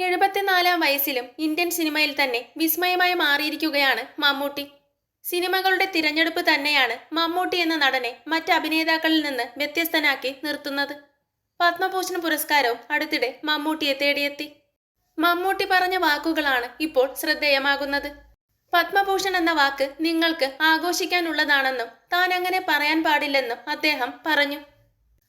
74-ാം വയസ്സിലും ഇന്ത്യൻ സിനിമയിൽ തന്നെ വിസ്മയമായി മാറിയിരിക്കുകയാണ് മമ്മൂട്ടി. സിനിമകളുടെ തിരഞ്ഞെടുപ്പ് തന്നെയാണ് മമ്മൂട്ടി എന്ന നടനെ മറ്റ് അഭിനേതാക്കളിൽ നിന്ന് വ്യത്യസ്തനാക്കി നിർത്തുന്നത്. പത്മഭൂഷൺ പുരസ്കാരവും അടുത്തിടെ മമ്മൂട്ടിയെ തേടിയെത്തി. മമ്മൂട്ടി പറഞ്ഞ വാക്കുകളാണ് ഇപ്പോൾ ശ്രദ്ധേയമാകുന്നത്. പത്മഭൂഷൺ എന്ന വാക്ക് നിങ്ങൾക്ക് ആഘോഷിക്കാനുള്ളതാണെന്നും താൻ അങ്ങനെ പറയാൻ പാടില്ലെന്നും അദ്ദേഹം പറഞ്ഞു.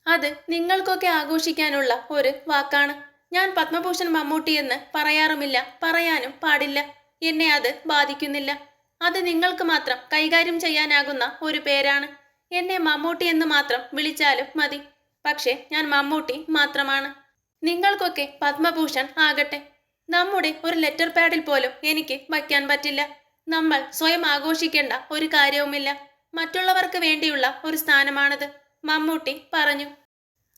അത് നിങ്ങൾക്കൊക്കെ ആഘോഷിക്കാനുള്ള ഒരു വാക്കാണ്. ഞാൻ പത്മഭൂഷൺ മമ്മൂട്ടി എന്ന് പറയാറുമില്ല, പറയാനും പാടില്ല. എന്നെ അത് ബാധിക്കുന്നില്ല. അത് നിങ്ങൾക്ക് മാത്രം കൈകാര്യം ചെയ്യാനാകുന്ന ഒരു പേരാണ്. എന്നെ മമ്മൂട്ടി എന്ന് മാത്രം വിളിച്ചാലും മതി. പക്ഷേ ഞാൻ മമ്മൂട്ടി മാത്രമാണ്. നിങ്ങൾക്കൊക്കെ പത്മഭൂഷൺ ആകട്ടെ. നമ്മുടെ ഒരു ലെറ്റർ പാഡിൽ പോലും എനിക്ക് വയ്ക്കാൻ പറ്റില്ല. നമ്മൾ സ്വയം ആഘോഷിക്കേണ്ട ഒരു കാര്യവുമില്ല. മറ്റുള്ളവർക്ക് വേണ്ടിയുള്ള ഒരു സ്ഥാനമാണത്, മമ്മൂട്ടി പറഞ്ഞു.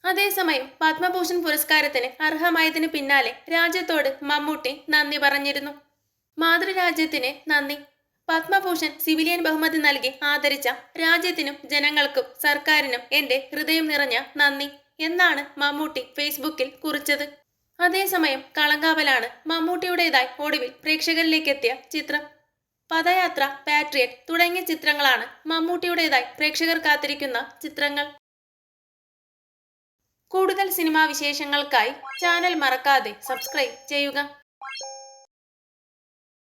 അതേസമയം പത്മഭൂഷൺ പുരസ്കാരത്തിന് അർഹമായതിനു പിന്നാലെ രാജ്യത്തോട് മമ്മൂട്ടി നന്ദി പറഞ്ഞിരുന്നു. മാതൃരാജ്യത്തിന് നന്ദി. പത്മഭൂഷൺ സിവിലിയൻ ബഹുമതി നൽകി ആദരിച്ച രാജ്യത്തിനും ജനങ്ങൾക്കും സർക്കാരിനും എന്റെ ഹൃദയം നിറഞ്ഞ നന്ദി എന്നാണ് മമ്മൂട്ടി ഫേസ്ബുക്കിൽ കുറിച്ചത്. അതേസമയം കളങ്കാവലാണ് മമ്മൂട്ടിയുടേതായി ഒടുവിൽ പ്രേക്ഷകരിലേക്ക് എത്തിയ ചിത്രം. പദയാത്ര, പാട്രിയറ്റ് തുടങ്ങിയ ചിത്രങ്ങളാണ് മമ്മൂട്ടിയുടേതായി പ്രേക്ഷകർ കാത്തിരിക്കുന്ന ചിത്രങ്ങൾ. കൂടുതൽ സിനിമാ വിശേഷങ്ങൾക്കായി ചാനൽ മറക്കാതെ സബ്സ്ക്രൈബ് ചെയ്യുക.